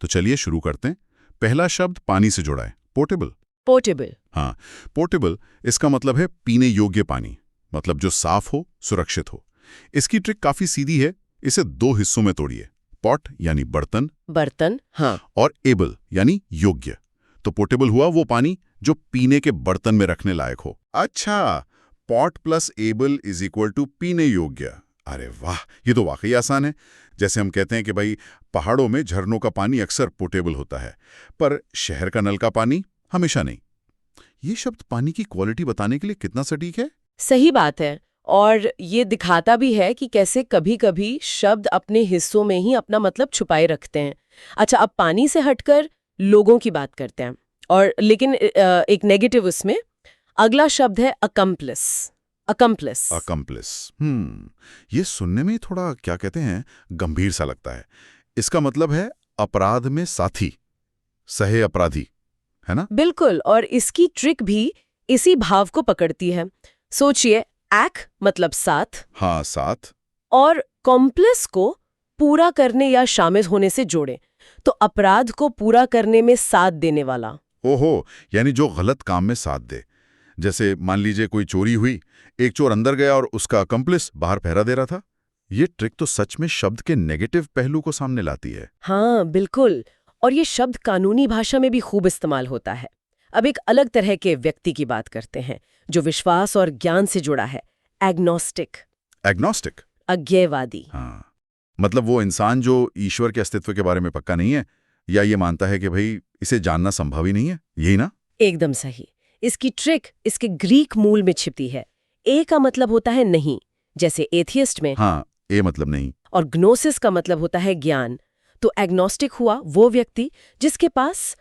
तो चलिए शुरू करते हैं। पहला शब्द पानी से जुड़ा है, पोर्टेबल। पोर्टेबल। हाँ, पोर्टेबल इसका मतलब है पीने योग्य पानी, मतलब जो साफ हो, सुरक्षित हो। इसकी ट्रिक काफी सीधी है, इसे दो हिस्सों में तोड़िए। पॉट यानी बर्तन, बर्तन, हाँ। और एबल यानी योग्य। तो पोर्टेबल हुआ वो पानी जो पीने के बर्तन में रखने लायक हो। अच्छा, pot plus able is equal to पीने योग्य। अरे वाह, ये तो वाकई आसान है। जैसे हम कहते हैं कि भाई पहाड़ों में झरनों का पानी अक्सर पोर्टेबल होता है, पर शहर का नल का पानी हमेशा नहीं। ये शब्द पानी की क्वालिटी बताने के लिए कितना सटीक है। सही बात है। और ये दिखाता भी है कि कैसे कभी-कभी शब्द अपने हिस्सों में ही अपना मतलब छुपाए रखते हैं। अच्छा, अब पानी से हटकर लोगों की बात करते हैं। और लेकिन एक नेगेटिव उसमें अगला शब्द है अकम्प्लिस। अकम्प्लिस। अकम्प्लिस। ये सुनने में थोड़ा क्या कहते हैं, गंभीर सा लगता है। इसका मतलब है अपराध में साथी, सहे अपराधी, है ना। बिल्कुल, और इसकी ट्रिक भी इसी भाव को पकड़ती है। सोचिए, एक् मतलब साथ, हाँ, साथ। और कॉम्प्लिस को पूरा करने या शामिल होने से जोड़े, तो अपराध को पूरा करने में साथ देने वाला। ओहो, यानी जो गलत काम में साथ दे। जैसे मान लीजिए कोई चोरी हुई, एक चोर अंदर गया और उसका अकम्प्लिस बाहर पहरा दे रहा था। ये ट्रिक तो सच में शब्द के नेगेटिव पहलू को सामने लाती है। हाँ, बिल्कुल। और ये शब्द कानूनी भाषा में भी खूब इस्तेमाल होता है। अब एक अलग तरह के व्यक्ति की बात करते हैं, जो विश्वास और ज्ञान से जुड़ा है। एग्नोस्टिक। एग्नोस्टिक। अज्ञेयवादी। हाँ, मतलब वो इंसान जो ईश्वर के अस्तित्व के बारे में पक्का नहीं है, या ये मानता है कि भाई इसे जानना संभव ही नहीं है, यही ना। एकदम सही। इसकी ट्रिक इसके ग्रीक मूल में छिपी है। ए का मतलब होता है नहीं, जैसे एथियस्ट में। हाँ, ए मतलब नहीं। और ग्नोसिस का मतलब होता है ज्ञान। तो एग्नोस्टिक हुआ वो व्यक्ति जिसके पास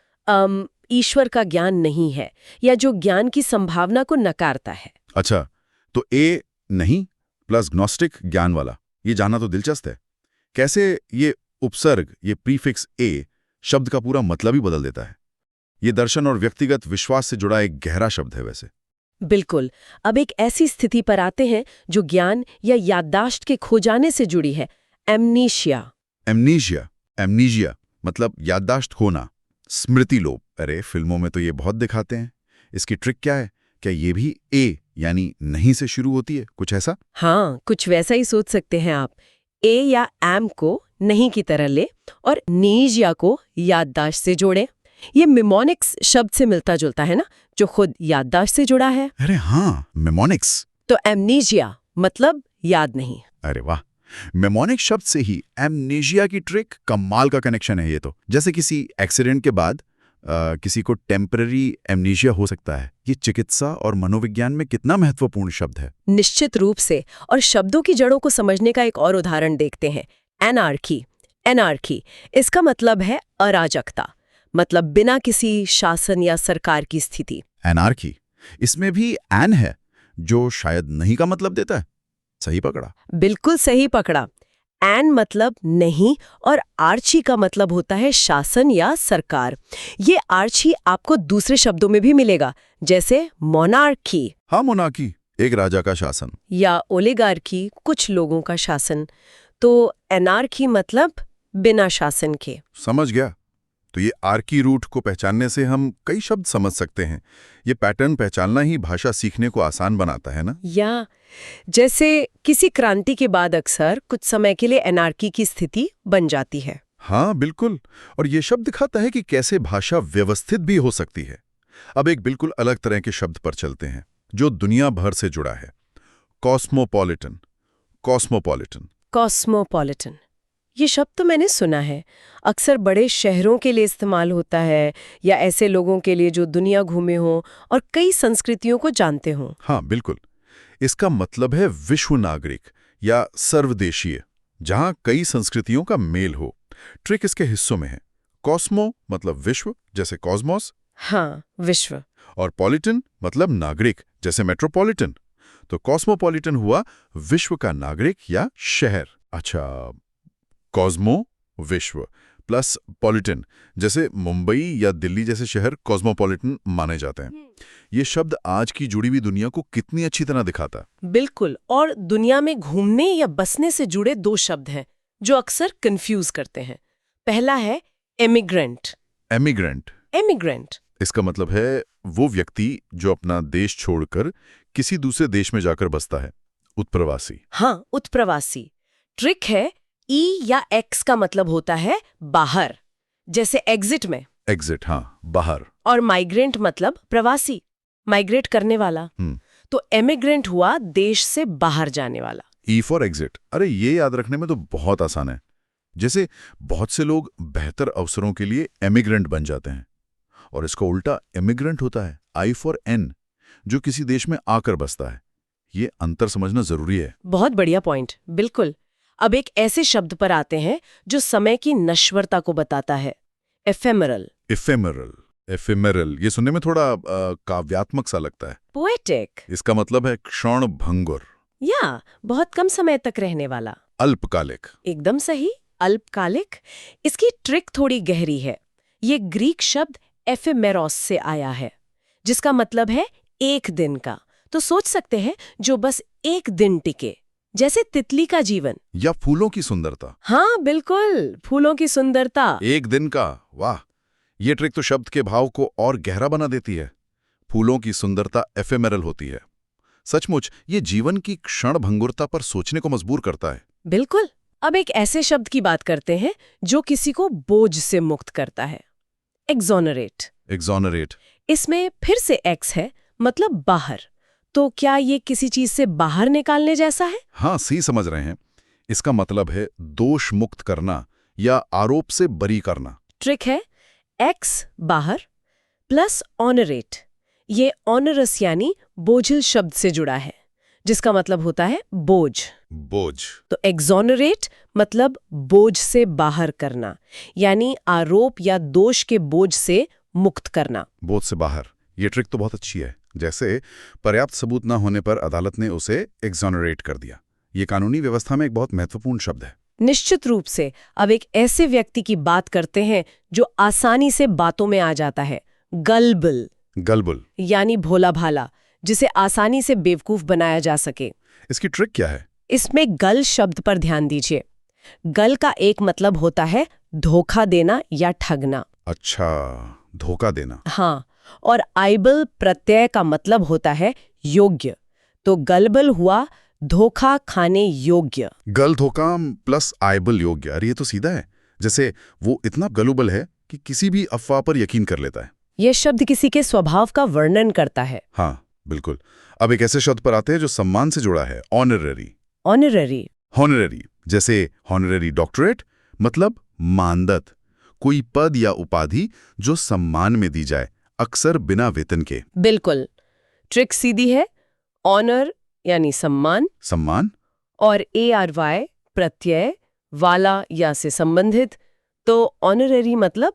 ईश्वर का ज्ञान नहीं है, या जो ज्ञान की संभावना को नकारता है। अच्छा, तो ए नहीं प्लस ग्नोस्टिक ज्ञान वाला, ये जानना तो दिलचस्प है। कैसे ये उपसर्ग, ये प्रीफिक्स ए शब्द का पूरा मतलब ही बदल देता है। ये दर्शन और व्यक्तिगत विश्वास से जुड़ा एक गहरा शब्द है वैसे। बिल्कुल। अब एक ऐसी स्थिति पर आते हैं जो ज्ञान या याददाश्त के खो जाने से जुड़ी है। एमनीशिया। एमनीशिया। एमनीजिया मतलब याददाश्त खोना, स्मृति लोप। अरे फिल्मों में तो ये बहुत दिखाते हैं। इसकी ट्रिक क्या है? क्या ये भी ए यानी नहीं से शुरू होती है, कुछ ऐसा? हाँ, कुछ वैसा ही सोच सकते हैं आप। ए या एम को नहीं की तरह ले और नीजिया को याददाश्त से जोड़े। ये मिमोनिक्स शब्द से मिलता जुलता है ना, जो खुद याददाश्त से जुड़ा है। अरे हाँ, मेमोनिक्स। तो एमनीजिया मतलब याद नहीं। अरे वाह, मेमोनिक शब्द से ही एमनेशिया की ट्रिक, कमाल का कनेक्शन है ये तो। जैसे किसी एक्सीडेंट के बाद किसी को टेम्पररी एमनेशिया हो सकता है। ये चिकित्सा और मनोविज्ञान में कितना महत्वपूर्ण शब्द है। निश्चित रूप से। और शब्दों की जड़ों को समझने का एक और उदाहरण देखते हैं। एनार्की। एनार्की इसका मतलब है अराजकता, मतलब बिना किसी शासन या सरकार की स्थिति। एनार्की, इसमें भी एन है जो शायद नहीं का मतलब देता है। सही पकड़ा। बिल्कुल सही पकड़ा। एन मतलब नहीं, और आर्ची का मतलब होता है शासन या सरकार। ये आर्ची आपको दूसरे शब्दों में भी मिलेगा, जैसे मोनार्की। हाँ, मोनार्की एक राजा का शासन। या ओलिगार्की कुछ लोगों का शासन। तो एनार्की मतलब बिना शासन के। समझ गया। तो ये आर्की रूट को पहचानने से हम कई शब्द समझ सकते हैं। ये पैटर्न पहचानना ही भाषा सीखने को आसान बनाता है ना। या जैसे किसी क्रांति के बाद अक्सर कुछ समय के लिए एनार्की की स्थिति बन जाती है। हाँ बिल्कुल। और ये शब्द दिखाता है कि कैसे भाषा व्यवस्थित भी हो सकती है। अब एक बिल्कुल अलग तरह के शब्द पर चलते हैं जो दुनिया भर से जुड़ा है। कॉस्मोपॉलिटन। कॉस्मोपॉलिटन। कॉस्मोपॉलिटन, ये शब्द तो मैंने सुना है। अक्सर बड़े शहरों के लिए इस्तेमाल होता है, या ऐसे लोगों के लिए जो दुनिया घूमे हों और कई संस्कृतियों को जानते हों। हाँ बिल्कुल। इसका मतलब है विश्व नागरिक या सर्वदेशीय, जहां कई संस्कृतियों का मेल हो। ट्रिक इसके हिस्सों में है। कॉस्मो मतलब विश्व, जैसे कॉस्मोस। हाँ, विश्व। और पॉलिटन मतलब नागरिक, जैसे मेट्रोपॉलिटन। तो कॉस्मोपॉलिटन हुआ विश्व का नागरिक या शहर। अच्छा, कॉस्मो विश्व प्लस पॉलिटन, जैसे मुंबई या दिल्ली जैसे शहर कॉस्मोपॉलिटन माने जाते हैं। ये शब्द आज की जुड़ी हुई दुनिया को कितनी अच्छी तरह दिखाता है। बिल्कुल। और दुनिया में घूमने या बसने से जुड़े दो शब्द हैं जो अक्सर कंफ्यूज करते हैं। पहला है एमिग्रेंट। Emigrant, emigrant. इसका मतलब है वो व्यक्ति जो अपना देश छोड़कर किसी दूसरे देश में जाकर बसता है, उत्प्रवासी। हाँ, उत्प्रवासी। ट्रिक है, ई या एक्स का मतलब होता है बाहर, जैसे एग्जिट में। एग्जिट, हाँ, बाहर। और माइग्रेंट मतलब प्रवासी, माइग्रेट करने वाला। तो एमिग्रेंट हुआ देश से बाहर जाने वाला। E for exit. अरे ये याद रखने में तो बहुत आसान है। जैसे बहुत से लोग बेहतर अवसरों के लिए एमिग्रेंट बन जाते हैं, और इसका उल्टा इमिग्रेंट होता है, आई फॉर एन, जो किसी देश में आकर बसता है। ये अंतर समझना जरूरी है। बहुत बढ़िया पॉइंट, बिल्कुल। अब एक ऐसे शब्द पर आते हैं जो समय की नश्वरता को बताता है, एफेमरल। इफेमरल, एफेमेरल, ये सुनने में थोड़ा काव्यात्मक सा लगता है। पोएटिक। इसका मतलब है क्षण भंगुर, या बहुत कम समय तक रहने वाला। अल्पकालिक। एकदम सही, अल्पकालिक। इसकी ट्रिक थोड़ी गहरी है। ये ग्रीक शब्द एफेमेरोस से आया है, जिसका मतलब है एक दिन का। तो सोच सकते हैं जो बस एक दिन टिके, जैसे तितली का जीवन। या फूलों की सुंदरता। हाँ बिल्कुल, फूलों की सुंदरता। एक दिन का, वाह! ये ट्रिक तो शब्द के भाव को और गहरा बना देती है। फूलों की सुंदरता एफेमेरल होती है। सचमुच ये जीवन की क्षण भंगुरता पर सोचने को मजबूर करता है। बिल्कुल। अब एक ऐसे शब्द की बात करते हैं जो किसी को बोझ से मुक्त करता है, एक्सोनरेट। एक्सोनरेट। इसमें फिर से एक्स है, मतलब बाहर। तो क्या ये किसी चीज से बाहर निकालने जैसा है? हाँ, सही समझ रहे हैं। इसका मतलब है दोष मुक्त करना या आरोप से बरी करना। ट्रिक है, एक्स बाहर प्लस ऑनरेट। ये ऑनरस यानी बोझिल शब्द से जुड़ा है, जिसका मतलब होता है बोझ। बोझ। तो एक्सोनरेट मतलब बोझ से बाहर करना, यानी आरोप या दोष के बोझ से मुक्त करना। बोझ से बाहर। ये ट्रिक तो बहुत अच्छी है। जैसे पर्याप्त सबूत न होने पर अदालत ने उसे एक्सोनरेट कर दिया। ये कानूनी व्यवस्था में एक बहुत महत्वपूर्ण शब्द है। निश्चित रूप से। अब एक ऐसे व्यक्ति की बात करते हैं जो आसानी से बातों में आ जाता है, गलबुल। गलबुल यानी भोला भाला, जिसे आसानी से बेवकूफ बनाया जा सके। इसकी ट्रिक क्या है? इसमें गल शब्द पर ध्यान दीजिए। गल का एक मतलब होता है धोखा देना या ठगना। अच्छा, धोखा देना। हाँ, और आइबल प्रत्यय का मतलब होता है योग्य। तो गलबल हुआ धोखा खाने योग्य। गल धोखा प्लस आइबल योग्य। अरे ये तो सीधा है। जैसे वो इतना गलुबल है कि किसी भी अफवाह पर यकीन कर लेता है। यह शब्द किसी के स्वभाव का वर्णन करता है। हाँ बिल्कुल। अब एक ऐसे शब्द पर आते हैं जो सम्मान से जुड़ा है, ऑनररी। ऑनररी। हॉनररी, जैसे हॉनररी डॉक्टरेट मतलब मानदत, कोई पद या उपाधि जो सम्मान में दी जाए, अक्सर बिना वेतन के। बिल्कुल। ट्रिक सीधी है, ऑनर यानी सम्मान, सम्मान और ARY प्रत्यय, वाला या से संबंधित। तो ऑनररी मतलब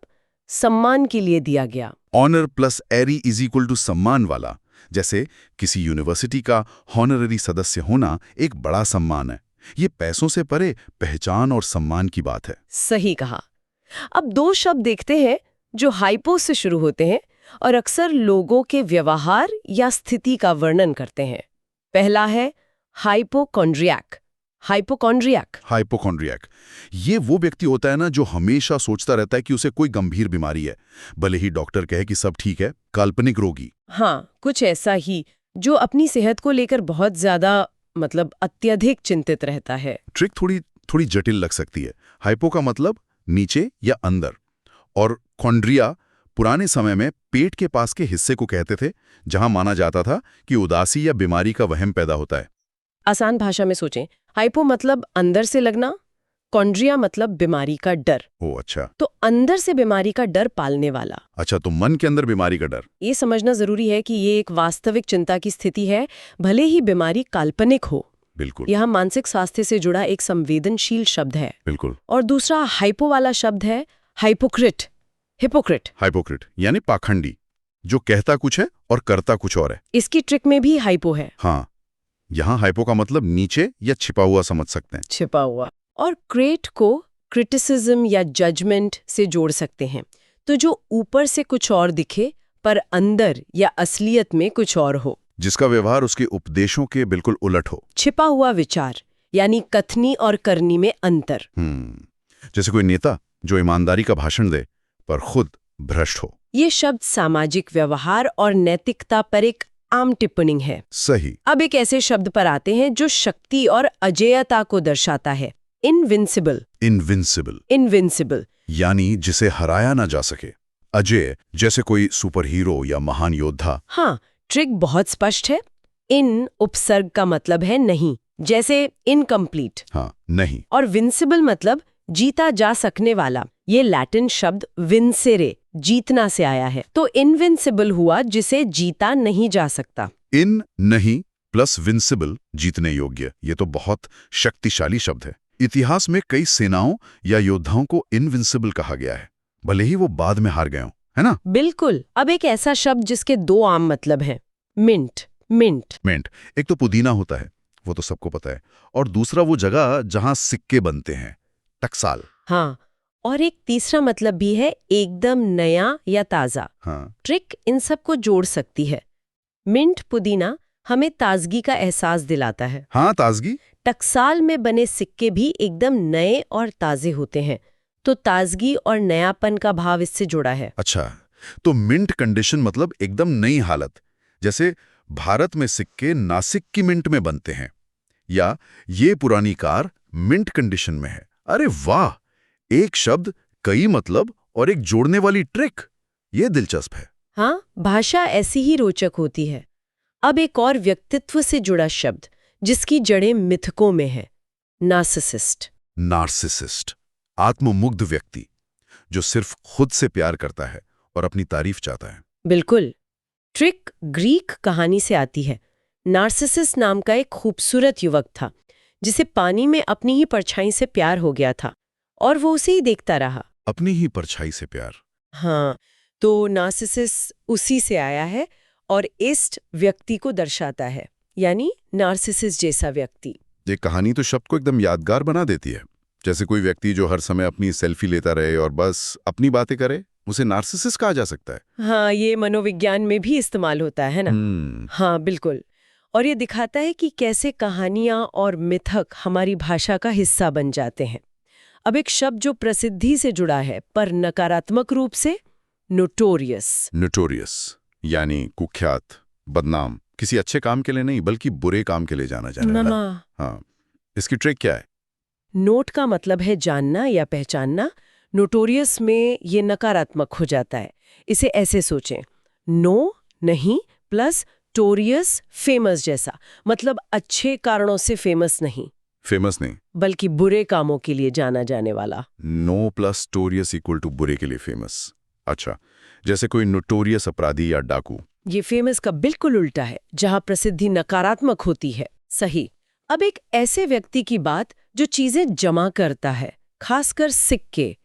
सम्मान के लिए दिया गया। Honour plus ary is equal to सम्मान वाला। जैसे किसी यूनिवर्सिटी का हॉनररी सदस्य होना एक बड़ा सम्मान है। ये पैसों से परे पहचान और सम्मान की बात है। सही कहा। अब दो शब्द देखते हैं जो हाइपो से शुरू होते हैं और अक्सर लोगों के व्यवहार या स्थिति का वर्णन करते हैं। पहला है हाइपोकॉन्ड्रियक। हाइपोकॉन्ड्रियक। हाइपोकॉन्ड्रियक, ये वो व्यक्ति होता है ना जो हमेशा सोचता रहता है कि उसे कोई गंभीर बीमारी है, भले ही डॉक्टर कहे कि सब ठीक है। काल्पनिक रोगी। हाँ, कुछ ऐसा ही, जो अपनी सेहत को लेकर बहुत ज्यादा मतलब अत्यधिक चिंतित रहता है। ट्रिक थोड़ी जटिल लग सकती है। हाइपो का मतलब नीचे या अंदर, और कॉन्ड्रिया पुराने समय में पेट के पास के हिस्से को कहते थे, जहां माना जाता था कि उदासी या बीमारी का वहम पैदा होता है। आसान भाषा में सोचें, हाइपो मतलब अंदर से लगना, कॉन्ड्रिया मतलब बीमारी का डर। ओह अच्छा। तो अंदर से बीमारी का डर पालने वाला। अच्छा, तो मन के अंदर बीमारी का डर। ये समझना जरूरी है कि ये एक वास्तविक चिंता की स्थिति है, भले ही बीमारी काल्पनिक हो। बिल्कुल। यह मानसिक स्वास्थ्य से जुड़ा एक संवेदनशील शब्द है। बिल्कुल। और दूसरा हाइपो वाला शब्द है हाइपोक्रिट। हिपोक्रिट। हाइपोक्रिट यानी पाखंडी, जो कहता कुछ है और करता कुछ और है। इसकी ट्रिक में भी हाइपो है। हाँ, यहाँ हाइपो का मतलब नीचे या छिपा हुआ समझ सकते हैं। छिपा हुआ। और क्रेट को क्रिटिसिज्म या जजमेंट से जोड़ सकते हैं। तो जो ऊपर से कुछ और दिखे पर अंदर या असलियत में कुछ और हो, जिसका व्यवहार उसके उपदेशों के बिल्कुल उलट हो। छिपा हुआ विचार यानी कथनी और करनी में अंतर। जैसे कोई नेता जो ईमानदारी का भाषण दे पर खुद भ्रष्ट हो। ये शब्द सामाजिक व्यवहार और नैतिकता पर एक आम टिप्पणी है। सही। अब एक ऐसे शब्द पर आते हैं जो शक्ति और अजेयता को दर्शाता है। इनविंसिबल। इनविंसिबल इनविंसिबल यानी जिसे हराया ना जा सके। अजय, जैसे कोई सुपर हीरो या महान योद्धा। हाँ, ट्रिक बहुत स्पष्ट है। इन उपसर्ग का मतलब है नहीं, जैसे इनकम्प्लीट। हाँ, नहीं। और विंसिबल मतलब जीता जा सकने वाला। ये लैटिन शब्द विंसेरे, जीतना से आया है। तो इनविंसिबल हुआ जिसे जीता नहीं जा सकता। इन नहीं प्लस विंसिबल, जीतने योग्य। ये तो बहुत शक्तिशाली शब्द है। इतिहास में कई सेनाओं या योद्धाओं को इनविंसिबल कहा गया है, भले ही वो बाद में हार गए हों, है ना? बिल्कुल। अब एक ऐसा शब्द जिसके दो आम मतलब हैं। मिंट। मिंट। मिंट। एक तो पुदीना होता है, वो तो सबको पता है, और दूसरा वो जगह जहां सिक्के बनते हैं, टकसाल। हाँ, और एक तीसरा मतलब भी है, एकदम नया या ताज़ा। हाँ। ट्रिक इन सब को जोड़ सकती है। मिंट पुदीना हमें ताजगी का एहसास दिलाता है। हाँ, ताजगी। टकसाल में बने सिक्के भी एकदम नए और ताजे होते हैं, तो ताजगी और नयापन का भाव इससे जुड़ा है। अच्छा, तो मिंट कंडीशन मतलब एकदम नई हालत, जैसे भारत में सिक्के नासिक की मिंट में बनते हैं, या ये पुरानी कार मिंट कंडीशन में है। अरे वाह, एक शब्द कई मतलब और एक जोड़ने वाली ट्रिक। ये दिलचस्प है। हाँ, भाषा ऐसी ही रोचक होती है। अब एक और व्यक्तित्व से जुड़ा शब्द जिसकी जड़ें मिथकों में है, नार्सिसिस्ट। नार्सिसिस्ट, आत्ममुग्ध व्यक्ति जो सिर्फ खुद से प्यार करता है और अपनी तारीफ चाहता है। बिल्कुल। ट्रिक ग्रीक कहानी से आती है। नार्सिसिस नाम का एक खूबसूरत युवक था जिसे पानी में अपनी ही परछाई से प्यार हो गया था और वो उसे ही देखता रहा। अपनी ही परछाई से प्यार। हाँ, तो नार्सिसिस उसी से आया है और इस्ट व्यक्ति को दर्शाता है, यानी नार्सिसिस जैसा व्यक्ति। ये कहानी तो शब्द को एकदम यादगार बना देती है, जैसे कोई व्यक्ति जो हर समय अपनी सेल्फी लेता रहे और बस अपनी बातें करे, उसे नार्सिसिस कहा जा सकता है। हाँ, ये मनोविज्ञान में भी इस्तेमाल होता है ना। हाँ, बिल्कुल। और ये दिखाता है कि कैसे कहानियां और मिथक हमारी भाषा का हिस्सा बन जाते हैं। अब एक शब्द जो प्रसिद्धि से जुड़ा है पर नकारात्मक रूप से, नोटोरियस। नोटोरियस यानी कुख्यात, बदनाम, किसी अच्छे काम के लिए नहीं बल्कि बुरे काम के लिए जाना जाने वाला। हाँ, इसकी ट्रिक क्या है? नोट का मतलब है जानना या पहचानना। नोटोरियस में ये नकारात्मक हो जाता है। इसे ऐसे सोचें, नो नहीं प्लस टोरियस, फेमस जैसा, मतलब अच्छे कारणों से फेमस नहीं। फेमस नहीं बल्कि बुरे कामों के लिए जाना जाने वाला। नो प्लस टोरियस इक्वल टू बुरे के लिए फेमस। अच्छा, जैसे कोई नोटोरियस अपराधी या डाकू। ये फेमस का बिल्कुल उल्टा है, जहां प्रसिद्धि नकारात्मक होती है। सही। अब एक ऐसे व्यक्ति की बात जो चीजें जमा करता है, खासकर सिक्के,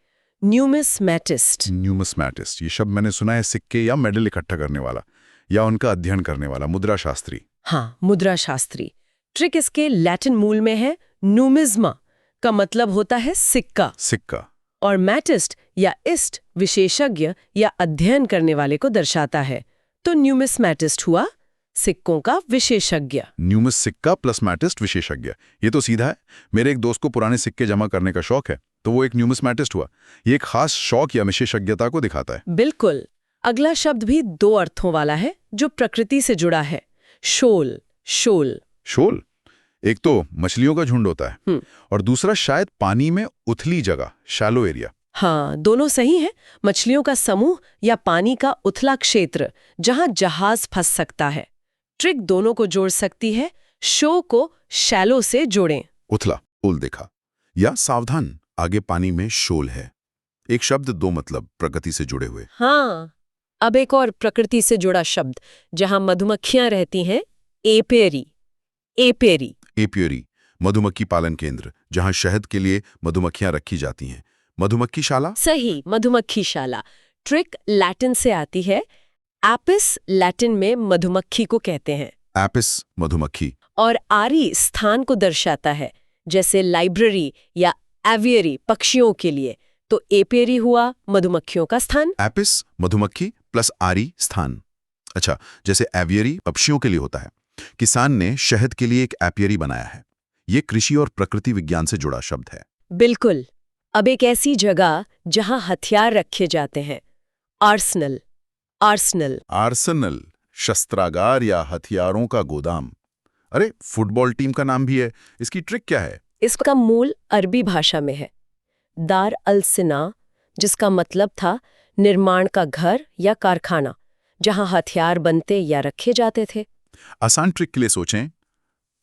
न्यूमिस्मैटिस्ट। न्यूमिस्मैटिस्ट, ये शब्द मैंने सुना है, सिक्के या मेडल इकट्ठा करने वाला या उनका अध्ययन करने वाला, मुद्रा शास्त्री। हाँ, मुद्रा शास्त्री। ट्रिक इसके लैटिन मूल में है, न्यूमिज्मा का मतलब होता है सिक्का। सिक्का। और मैटिस्ट या इस्ट विशेषज्ञ या अध्ययन करने वाले को दर्शाता है। तो न्यूमिस्मैटिस्ट हुआ सिक्कों का विशेषज्ञ। न्यूमिस सिक्का प्लस मैटिस्ट विशेषज्ञ, ये तो सीधा है। मेरे एक दोस्त को पुराने सिक्के जमा करने का शौक है, तो वो एक न्यूमिस्मैटिस्ट हुआ। ये एक खास शौक या विशेषज्ञता को दिखाता है। बिल्कुल। अगला शब्द भी दो अर्थों वाला है जो प्रकृति से जुड़ा है, शोल। शोल। शोल, एक तो मछलियों का झुंड होता है और दूसरा शायद पानी में उथली जगह, शैलो एरिया। हाँ, दोनों सही हैं। मछलियों का समूह या पानी का उथला क्षेत्र जहां जहाज फंस सकता है। ट्रिक दोनों को जोड़ सकती है। शो को शैलो से जोड़ें। उथला, उल देखा, या सावधान, आगे पानी में शोल है। एक शब्द दो मतलब, प्रकृति से जुड़े हुए। हाँ, अब एक और प्रकृति से जुड़ा शब्द जहां मधुमक्खियां रहती हैं, एपेरी। एपेरी। एपियरी, मधुमक्खी पालन केंद्र जहां शहद के लिए मधुमक्खियां रखी जाती हैं। मधुमक्खी शाला। सही, मधुमक्खी शाला। ट्रिक लैटिन से आती है। एपिस लैटिन में मधुमक्खी को कहते हैं। एपिस, मधुमक्खी। और आरी स्थान को दर्शाता है, जैसे लाइब्रेरी या एवियरी पक्षियों के लिए। तो एपेरी हुआ मधुमक्खियों का स्थान। एपिस, मधुमक्खी प्लस आरी, स्थान। अच्छा, जैसे एवियरी पक्षियों के लिए होता है, किसान ने शहद के लिए एक एपियरी बनाया है। ये कृषि और प्रकृति विज्ञान से जुड़ा शब्द है। बिल्कुल। अब एक ऐसी जगह जहां हथियार रखे जाते हैं, आर्सेनल। आर्सेनल आर्सेनल, शस्त्रागार या हथियारों का गोदाम। अरे, फुटबॉल टीम का नाम भी है। इसकी ट्रिक क्या है? इसका मूल अरबी भाषा में है, दार अल सिना, जिसका मतलब था निर्माण का घर या कारखाना, जहां हथियार बनते या रखे जाते थे। आसान ट्रिक के लिए सोचें,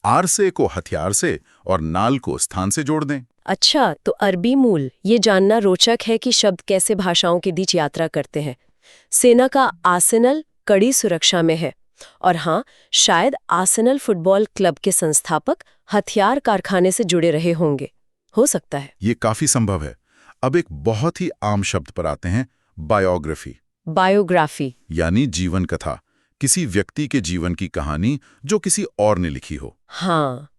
आरसे को हथियार से और नाल को स्थान से जोड़ दें। अच्छा, तो अरबी मूल, ये जानना रोचक है कि शब्द कैसे भाषाओं के बीच यात्रा करते हैं। सेना का आर्सेनल कड़ी सुरक्षा में है, और हाँ, शायद आर्सेनल फुटबॉल क्लब के संस्थापक हथियार कारखाने से जुड़े रहे होंगे। हो सकता है। ये काफी संभव है। अब एक बहुत ही आम शब्द पर आते हैं, बायोग्राफी, बायोग्राफी। यानी जीवन कथा, किसी व्यक्ति के जीवन की कहानी जो किसी और ने लिखी हो। हाँ,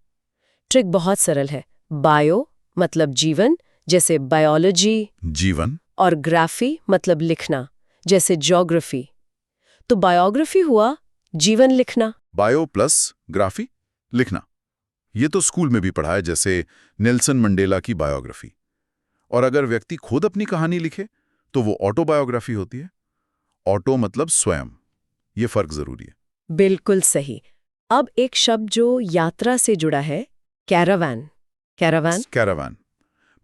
ट्रिक बहुत सरल है। बायो मतलब जीवन, जैसे बायोलॉजी, जीवन, और ग्राफी मतलब लिखना, जैसे ज्योग्राफी। तो बायोग्राफी हुआ जीवन लिखना। बायो प्लस ग्राफी, लिखना। ये तो स्कूल में भी पढ़ा है, जैसे नेल्सन मंडेला की बायोग्राफी। और अगर व्यक्ति खुद अपनी कहानी लिखे तो वो ऑटोबायोग्राफी होती है। ऑटो मतलब स्वयं। ये फर्क जरूरी है। बिल्कुल सही। अब एक शब्द जो यात्रा से जुड़ा है, कैरावान। कैरावान। कैरावान।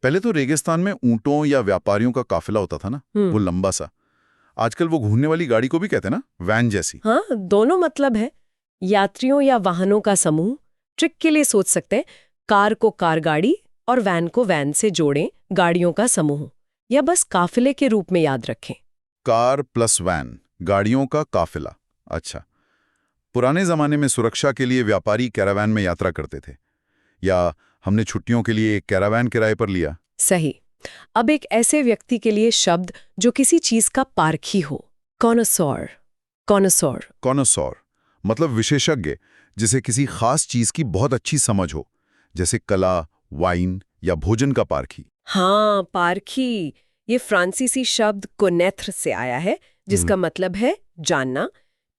पहले तो रेगिस्तान में ऊंटों या व्यापारियों का काफिला होता था ना, वो लंबा सा। आजकल वो घूमने वाली गाड़ी को भी कहते हैं ना, वैन जैसी। हाँ, दोनों मतलब है। यात्रियों या वाहनों का समूह। ट्रिक के लिए सोच सकते हैं, कार को कार गाड़ी और वैन को वैन से जोड़ें, गाड़ियों का समूह, या बस काफिले के रूप में याद रखें। कार प्लस वैन, गाड़ियों का काफिला। अच्छा, पुराने जमाने में सुरक्षा के लिए व्यापारी कैरावैन में यात्रा करते थे, या हमने छुट्टियों के लिए एक कैरावैन किराए पर लिया। सही। अब एक ऐसे व्यक्ति के लिए शब्द जो किसी चीज का पारखी हो, कॉनोसॉर। कॉनोसॉर। कॉनोसॉर मतलब विशेषज्ञ, जिसे किसी खास चीज की बहुत अच्छी समझ हो, जैसे कला, वाइन या भोजन का पारखी। हाँ, पारखी। ये फ्रांसीसी शब्द कोनेत्र से आया है, जिसका मतलब है जानना।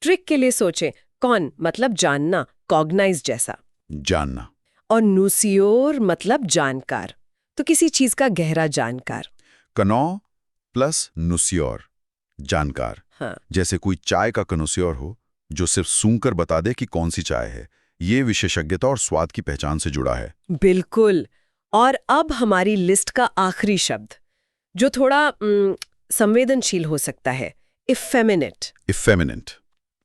ट्रिक के लिए सोचें, कौन मतलब जानना, कॉग्नाइज जैसा, जानना। और नूसियोर मतलब जानकार, तो किसी चीज का गहरा जानकार। कनौ प्लस नुसियोर, जानकार। हाँ, जैसे कोई चाय का कनोसियोर हो, जो सिर्फ सूंघकर बता दे कि कौन सी चाय है। ये विशेषज्ञता और स्वाद की पहचान से जुड़ा है। बिल्कुल। और अब हमारी लिस्ट का आखिरी शब्द, जो थोड़ा संवेदनशील हो सकता है, इफेमिनेट। इफेमिनेंट।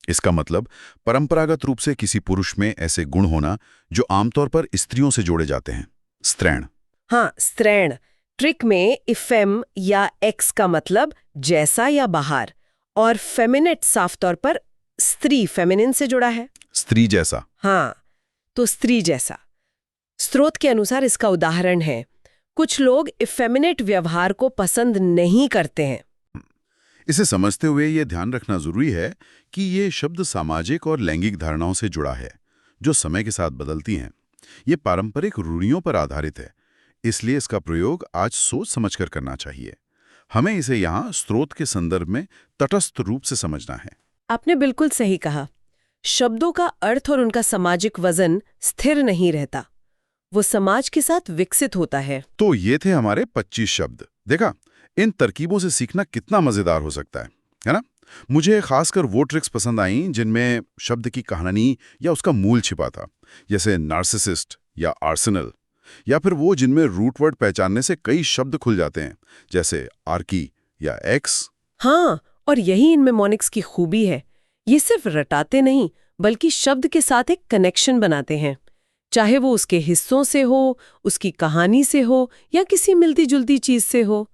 इसका मतलब परंपरागत रूप से किसी पुरुष में ऐसे गुण होना जो आमतौर पर स्त्रियों से जोड़े जाते हैं। स्त्रैण। हाँ, स्त्रैण। ट्रिक में इफेम या एक्स का मतलब जैसा या बाहर, और फेमिनेट साफ तौर पर स्त्री, फेमिनिन से जुड़ा है। स्त्री जैसा। हाँ, तो स्त्री जैसा। स्रोत के अनुसार इसका उदाहरण है, कुछ लोग इफेमिनेट व्यवहार को पसंद नहीं करते हैं। इसे समझते हुए ये ध्यान रखना जरूरी है कि ये शब्द सामाजिक और लैंगिक धारणाओं से जुड़ा है, जो समय के साथ बदलती हैं। ये पारंपरिक रूढ़ियों पर आधारित है, इसलिए इसका प्रयोग आज सोच समझकर करना चाहिए। हमें इसे यहाँ स्रोत के संदर्भ में तटस्थ रूप से समझना है। आपने बिल्कुल सही कहा। शब्दों का अर्थ और उनका सामाजिक वजन स्थिर नहीं रहता, वो समाज के साथ विकसित होता है। तो ये थे हमारे 25 शब्द। देखा, इन तरकीबों से सीखना कितना मजेदार हो सकता है ना? मुझे खासकर वो ट्रिक्स पसंद आई जिनमें शब्द की कहानी या उसका मूल छिपा था, जैसे नार्सिसिस्ट या आर्सेनल, या फिर वो जिनमें रूट वर्ड पहचानने से कई शब्द खुल जाते हैं, जैसे आर्की या एक्स। हाँ, और यही इनमें मोनिक्स की खूबी है। ये सिर्फ रटाते नहीं, बल्कि शब्द के साथ एक कनेक्शन बनाते हैं, चाहे वो उसके हिस्सों से हो, उसकी कहानी से हो, या किसी मिलती जुलती चीज से हो।